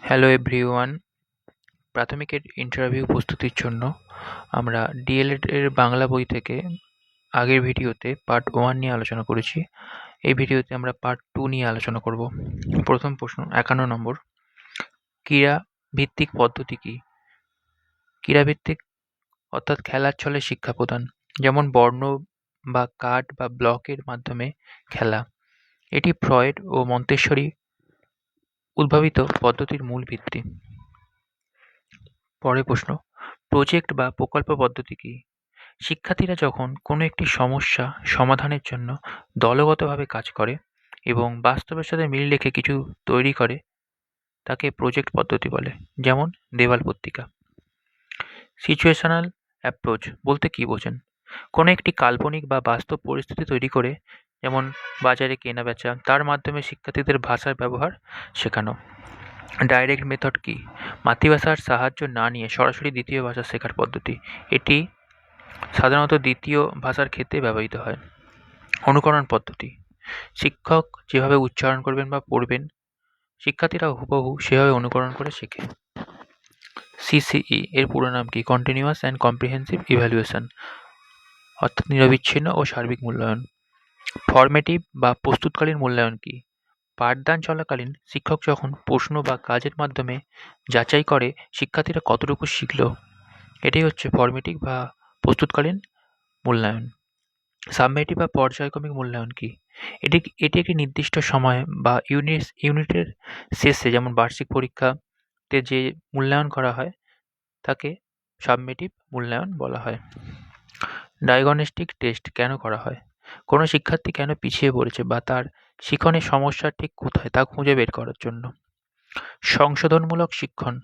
Hello everyone, প্রাথমিকের interview প্রস্তুতির জন্য আমরা ডিএলএড এর বাংলা বই থেকে আগের ভিডিওতে পার্ট 1 নিয়ে আলোচনা করেছি। এই ভিডিওতে আমরা পার্ট 2 নিয়ে আলোচনা করব। প্রথম প্রশ্ন 51 নম্বর, ক্রীড়া ভিত্তিক পদ্ধতি কি? ক্রীড়া ভিত্তিক অর্থাৎ খেলার ছলে শিক্ষা প্রদান, যেমন বর্ণ বা কার্ড বা ব্লকের মাধ্যমে খেলা। এটি ফ্রয়েড ও মন্তেশ্বরী উদ্ভাবিত পদ্ধতির মূল ভিত্তি। পরের প্রশ্ন, প্রজেক্ট বা প্রকল্প পদ্ধতি কি? শিক্ষার্থীরা যখন কোনো একটি সমস্যা সমাধানের জন্য দলগতভাবে কাজ করে এবং বাস্তবের সাথে মিল রেখে কিছু তৈরি করে, তাকে প্রজেক্ট পদ্ধতি বলে। যেমন দেওয়াল পত্রিকা। সিচুয়েশনাল অ্যাপ্রোচ বলতে কি বোঝেন? কোনো একটি কাল্পনিক বা বাস্তব পরিস্থিতি তৈরি করে, যেমন বাজারে কেনা বেচা, তার মাধ্যমে শিক্ষার্থীদের ভাষার ব্যবহার শেখানো। ডাইরেক্ট মেথড কি? মাতৃভাষার সাহায্য না নিয়ে সরাসরি দ্বিতীয় ভাষা শেখার পদ্ধতি। এটি সাধারণত দ্বিতীয় ভাষার ক্ষেত্রে ব্যবহৃত হয়। অনুকরণ পদ্ধতি, শিক্ষক যেভাবে উচ্চারণ করবেন বা পড়বেন, শিক্ষার্থীরা হুবহু সেভাবে অনুকরণ করে শেখে। সিসিই এর পুরো নাম কি? কন্টিনিউয়াস অ্যান্ড কম্প্রিহেন্সিভ ইভ্যালুয়েশন, অর্থাৎ নিরবিচ্ছিন্ন ও সার্বিক মূল্যায়ন। ফরমেটিভ বা প্রস্তুতকালীন মূল্যায়ন কি? পাঠদান চলাকালীন শিক্ষক যখন প্রশ্ন বা কাজের মাধ্যমে যাচাই করে শিক্ষার্থীরা কতটুকু শিখল, এটাই হচ্ছে ফরমেটিভ বা প্রস্তুতকালীন মূল্যায়ন। সাবমেটিভ বা পর্যায়ক্রমিক মূল্যায়ন কি? এটি একটি নির্দিষ্ট সময় বা ইউনিটের শেষে, যেমন বার্ষিক পরীক্ষাতে যে মূল্যায়ন করা হয় তাকে সাবমেটিভ মূল্যায়ন বলা হয়। ডায়াগনস্টিক টেস্ট কেন করা হয়? কোনো শিক্ষার্থী কেন পিছিয়ে পড়েছে বা তার শিখনের সমস্যা ঠিক কোথায় তা খুঁজে বের করার জন্য। সংশোধনমূলক শিক্ষণ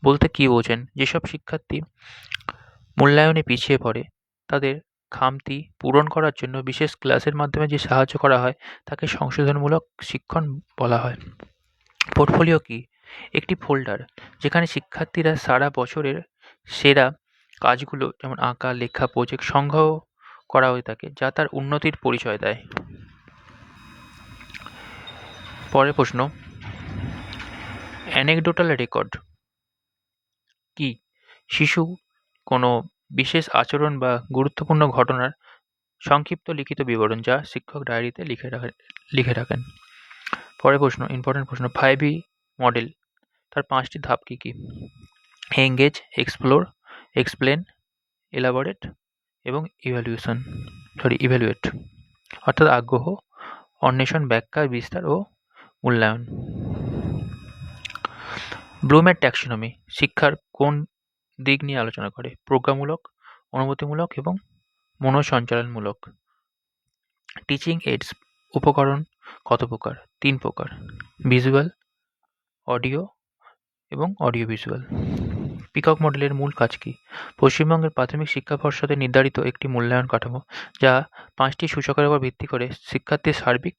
বলতে কি বোঝেন? যেসব শিক্ষার্থী মূল্যায়নে পিছিয়ে পড়ে তাদের খামতি পূরণ করার জন্য বিশেষ ক্লাসের মাধ্যমে যে সাহায্য করা হয় তাকে সংশোধনমূলক শিক্ষণ বলা হয়। পোর্টফোলিও কি? একটি ফোল্ডার যেখানে শিক্ষার্থীরা সারা বছরের সেরা কাজগুলো, যেমন আঁকা, লেখা, প্রজেক্ট সংগ্রহ করা হয়ে থাকে, যা তার উন্নতির পরিচয় দেয়। পরের প্রশ্ন, অ্যানেকডোটাল রেকর্ড কি? শিশু কোনো বিশেষ আচরণ বা গুরুত্বপূর্ণ ঘটনার সংক্ষিপ্ত লিখিত বিবরণ যা শিক্ষক ডায়েরিতে লিখে রাখেন। পরের প্রশ্ন, ইম্পর্টেন্ট প্রশ্ন, 5E মডেল তার 5টি ধাপ কি কি? এঙ্গেজ, এক্সপ্লোর, এক্সপ্লেন, এলাবোরেট এবং ইভ্যালুয়েট, অর্থাৎ আগ্রহ, অন্বেষণ, ব্যাখ্যা, বিস্তার ও মূল্যায়ন। ব্লুমের ট্যাক্সোনমি শিক্ষার কোন দিক নিয়ে আলোচনা করে? প্রজ্ঞামূলক, অনুভূতিমূলক এবং মনোসঞ্চালনমূলক। টিচিং এইডস উপকরণ কত প্রকার? 3 প্রকার: ভিজুয়াল, অডিও এবং অডিও ভিজুয়াল। পিকক মডেলের মূল কাজ কি? পশ্চিমবঙ্গের প্রাথমিক শিক্ষা পর্ষদের নির্ধারিত একটি মূল্যায়ন কাঠামো যা 5টি সূচকের উপর ভিত্তি করে শিক্ষার্থীর সার্বিক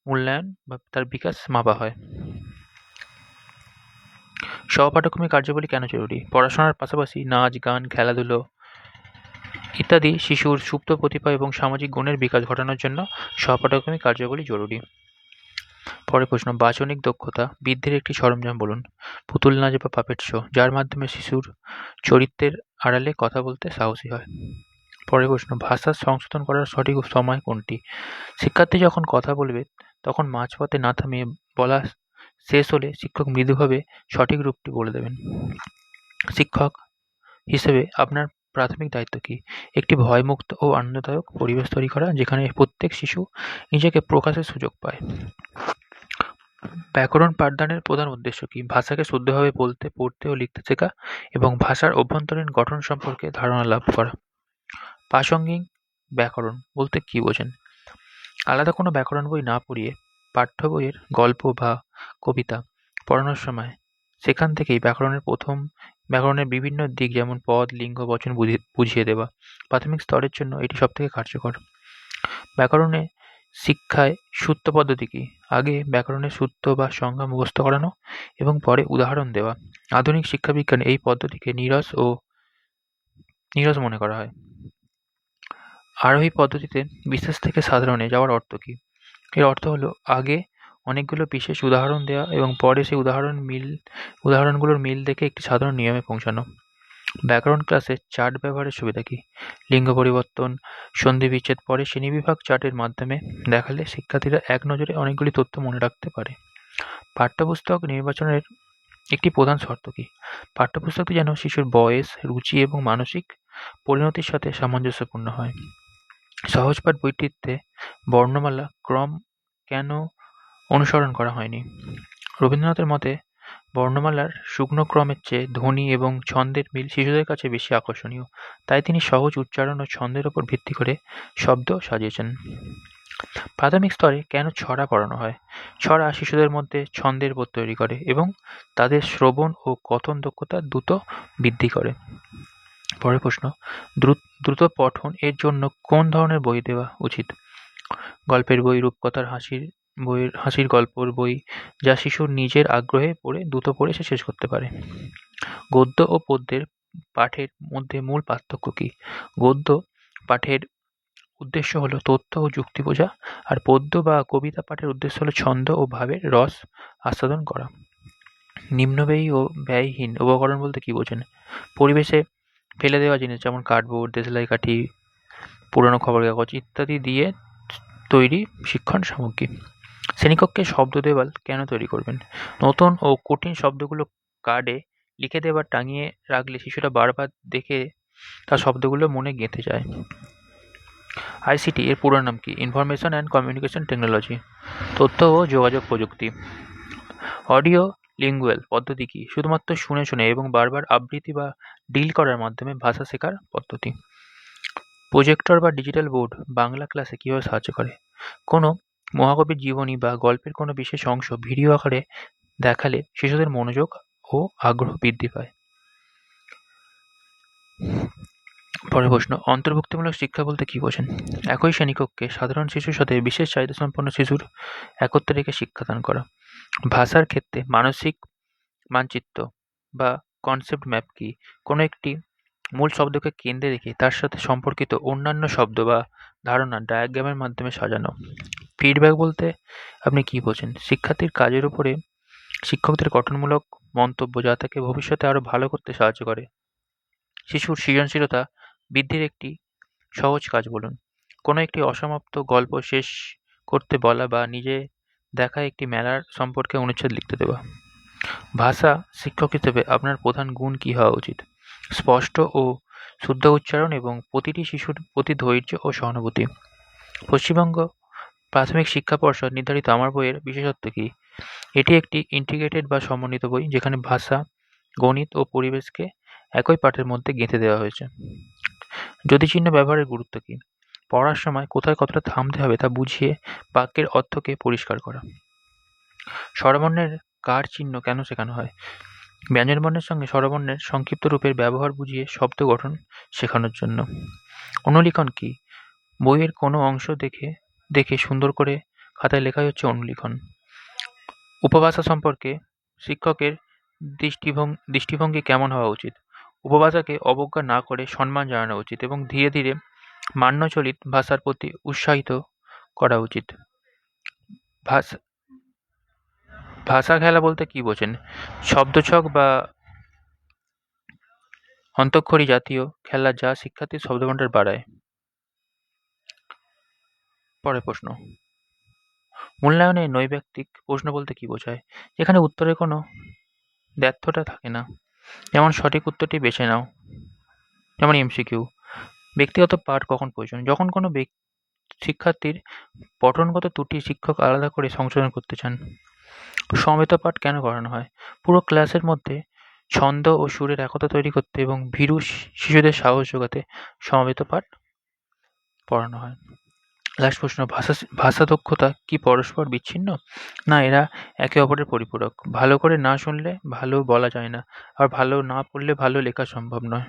মূল্যায়ন বা তার বিকাশ মাপা হয়। সহপাঠক্রমিক কার্যাবলী কেন জরুরি? পড়াশোনার পাশাপাশি নাচ, গান, খেলাধুলো ইত্যাদি শিশুর সুপ্ত প্রতিভা এবং সামাজিক গুণের বিকাশ ঘটানোর জন্য সহপাঠক্রমিক কার্যাবলী জরুরি। পরের প্রশ্ন, বাচনিক দক্ষতা বৃদ্ধির একটি সরঞ্জাম বলুন। পুতুল নাচ বা পাপেট শো, যার মাধ্যমে শিশুর চরিত্রের আড়ালে কথা বলতে সাহসী হয়। পরের প্রশ্ন, ভাষা সংশোধন করার সঠিক সময় কোনটি? শিক্ষার্থী যখন কথা বলবে তখন মাঝপথে না থামিয়ে বলা শেষ হলে শিক্ষক মৃদুভাবে সঠিক রূপটি বলে দেবেন। শিক্ষক হিসেবে আপনার প্রাথমিক দায়িত্ব কি? একটি ভয়মুক্ত ও আনন্দদায়ক পরিবেশ তৈরি করা যেখানে প্রত্যেক শিশু নিজেকে প্রকাশের সুযোগ পায়। ব্যাকরণ পাঠদানের প্রধান উদ্দেশ্য কি? ভাষাকে শুদ্ধভাবে বলতে, পড়তে ও লিখতে শেখা এবং ভাষার অভ্যন্তরীণ গঠন সম্পর্কে ধারণা লাভ করা। প্রাসঙ্গিক ব্যাকরণ বলতে কি বোঝেন? আলাদা কোনো ব্যাকরণ বই না পড়িয়ে পাঠ্য বইয়ের গল্প বা কবিতা পড়ানোর সময় সেখান থেকেই ব্যাকরণের বিভিন্ন দিক, যেমন পদ, লিঙ্গ, বচন বুঝিয়ে দেওয়া। প্রাথমিক স্তরের জন্য এটি সবথেকে কার্যকর। ব্যাকরণে শিক্ষায় সূত্র পদ্ধতি কি? আগে ব্যাকরণের সূত্র বা সংজ্ঞা মুখস্থ করানো এবং পরে উদাহরণ দেওয়া। আধুনিক শিক্ষাবিজ্ঞানে এই পদ্ধতিকে নীরস মনে করা হয়। আরোহী পদ্ধতিতে বিশেষ থেকে সাধারণে যাওয়ার অর্থ কি? এর অর্থ হলো আগে অনেকগুলো বিশেষ উদাহরণ দেওয়া এবং পরে সেই উদাহরণগুলোর মিল দেখে একটি সাধারণ নিয়মে পৌঁছানো। ব্যাকরণ ক্লাসে চার্ট ব্যবহারের সুবিধা কী? লিঙ্গ পরিবর্তন, সন্ধি বিচ্ছেদ পরে শ্রেণীবিভাগ চার্টের মাধ্যমে দেখালে শিক্ষার্থীরা এক নজরে অনেকগুলি তথ্য মনে রাখতে পারে। পাঠ্যপুস্তক নির্বাচনের একটি প্রধান শর্ত কী? পাঠ্যপুস্তকটি যেন শিশুর বয়স, রুচি এবং মানসিক পরিণতির সাথে সামঞ্জস্যপূর্ণ হয়। সহজপাঠ বইটিতে বর্ণমালা ক্রম কেন অনুসরণ করা হয়নি? রবীন্দ্রনাথের মতে বর্ণমালার শুকনো ক্রমের চেয়ে ধ্বনি এবং ছন্দের মিল শিশুদের কাছে বেশি আকর্ষণীয়, তাই তিনি সহজ উচ্চারণ ও ছন্দের ওপর ভিত্তি করে শব্দ সাজিয়েছেন। প্রাথমিক স্তরে কেন ছড়া পড়ানো হয়? ছড়া শিশুদের মধ্যে ছন্দের বোধ তৈরি করে এবং তাদের শ্রবণ ও কথন দক্ষতা দ্রুত বৃদ্ধি করে। পরের প্রশ্ন, দ্রুত পঠন এর জন্য কোন ধরনের বই দেওয়া উচিত? গল্পের বই, রূপকথার হাসির গল্পের বই, যা শিশুর নিজের আগ্রহে দ্রুত পড়ে সে শেষ করতে পারে। গদ্য ও পদ্যের পাঠের মধ্যে মূল পার্থক্য কী? গদ্য পাঠের উদ্দেশ্য হলো তথ্য ও যুক্তি বোঝা, আর পদ্য বা কবিতা পাঠের উদ্দেশ্য হলো ছন্দ ও ভাবের রস আস্বাদন করা। নিম্নব্যয়ী ও ব্যয়হীন উপকরণ বলতে কী বোঝেন? পরিবেশে ফেলে দেওয়া জিনিস যেমন কার্ডবোর্ড, দেশলাই কাঠি, পুরনো খবরের কাগজ ইত্যাদি দিয়ে তৈরি শিক্ষণ সামগ্রী। শ্রেণীকক্ষে শব্দ দেওয়াল কেন তৈরি করবেন? নতুন ও কঠিন শব্দগুলো কার্ডে লিখে দেওয়া টাঙিয়ে রাখলে শিশুরা বারবার দেখে তার শব্দগুলো মনে গেঁথে যায়। আইসিটি এর পুরো নাম কি? Information and communication technology. তথ্য ও যোগাযোগ প্রযুক্তি। অডিও লিঙ্গুয়াল পদ্ধতি কি? শুধুমাত্র শুনে শুনে এবং বারবার আবৃত্তি বা ডিল করার মাধ্যমে ভাষা শেখার পদ্ধতি। প্রজেক্টর বা ডিজিটাল বোর্ড বাংলা ক্লাসে কীভাবে সাহায্য করে? কোনো মহাকবির জীবনী বা গল্পের কোনো বিশেষ অংশ ভিডিও আকারে দেখালে শিশুদের মনোযোগ ও আগ্রহ বৃদ্ধি পায়। পরের প্রশ্ন, অন্তর্ভুক্তিমূলক শিক্ষা বলতে কী বোঝেন? একই শ্রেণীকক্ষে সাধারণ শিশুর সাথে বিশেষ চাহিদাসম্পন্ন শিশুর একত্রে রেখে শিক্ষাদান করা। ভাষার ক্ষেত্রে মানসিক মানচিত্র বা কনসেপ্ট ম্যাপ কি? কোনো একটি মূল শব্দকে কেন্দ্রে রেখে তার সাথে সম্পর্কিত অন্যান্য শব্দ বা ধারণা ডায়াগ্রামের মাধ্যমে সাজানো। ফিডব্যাক বলতে আপনি কী বোঝেন? শিক্ষার্থীর কাজের উপরে শিক্ষকদের গঠনমূলক মন্তব্য, যা তাকে ভবিষ্যতে আরও ভালো করতে সাহায্য করে। শিশুর সৃজনশীলতা বৃদ্ধির একটি সহজ কাজ বলুন। কোনো একটি অসমাপ্ত গল্প শেষ করতে বলা বা নিজে দেখা একটি মেলার সম্পর্কে অনুচ্ছেদ লিখতে দেওয়া। ভাষা শিক্ষক হিসেবে আপনার প্রধান গুণ কী হওয়া উচিত? স্পষ্ট ও শুদ্ধ উচ্চারণ এবং প্রতিটি শিশুর প্রতি ধৈর্য ও সহানুভূতি। পশ্চিমবঙ্গ প্রাথমিক শিক্ষা পর্ষদ নির্ধারিত আমার বইয়ের বিশেষত্ব কী? এটি একটি ইন্টিগ্রেটেড বা সমন্বিত বই, যেখানে ভাষা, গণিত ও পরিবেশকে একই পাঠের মধ্যে গেঁথে দেওয়া হয়েছে। যদিচিহ্ন ব্যবহারের গুরুত্ব কী? পড়ার সময় কোথায় কতটা থামতে হবে তা বুঝিয়ে বাক্যের অর্থকে পরিষ্কার করা। স্বরবর্ণের কার চিহ্ন কেন শেখানো হয়? ব্যঞ্জনবর্ণের সঙ্গে স্বরবর্ণের সংক্ষিপ্ত রূপের ব্যবহার বুঝিয়ে শব্দ গঠন শেখানোর জন্য। অনুলিখন কী? বইয়ের কোনো অংশ দেখে সুন্দর করে খাতায় লেখাই হচ্ছে অনুলিখন। উপভাষা সম্পর্কে শিক্ষকের দৃষ্টিভঙ্গি কেমন হওয়া উচিত? উপভাষাকে অবজ্ঞা না করে সম্মান জানানো উচিত এবং ধীরে ধীরে মান্যচলিত ভাষার প্রতি উৎসাহিত করা উচিত। ভাষা খেলা বলতে কী বোঝেন? শব্দছক বা অন্তঃক্ষরী জাতীয় খেলা, যা শিক্ষার্থীর শব্দভাণ্ডার বাড়ায়। পরের প্রশ্ন, মূল্যায়নে নৈর্ব্যক্তিক প্রশ্ন বলতে কী বোঝায়? যেখানে উত্তরের কোনো দ্ব্যর্থতা থাকে না, যেমন সঠিক উত্তরটি বেছে নাও, যেমন এমসিকিউ। ব্যক্তিগত পাঠ কখন প্রয়োজন? যখন কোনো শিক্ষার্থীর পঠনগত ত্রুটি শিক্ষক আলাদা করে সংশোধন করতে চান। সমবেত পাঠ কেন করানো হয়? পুরো ক্লাসের মধ্যে ছন্দ ও সুরের একতা তৈরি করতে এবং ভীরু শিশুদের সাহস যোগাতে সমবেত পাঠ পড়ানো হয়। লাস্ট প্রশ্ন, ভাষা দক্ষতা কি পরস্পর বিচ্ছিন্ন? না, এরা একে অপরের পরিপূরক। ভালো করে না শুনলে ভালো বলা যায় না, আর ভালো না পড়লে ভালো লেখা সম্ভব নয়।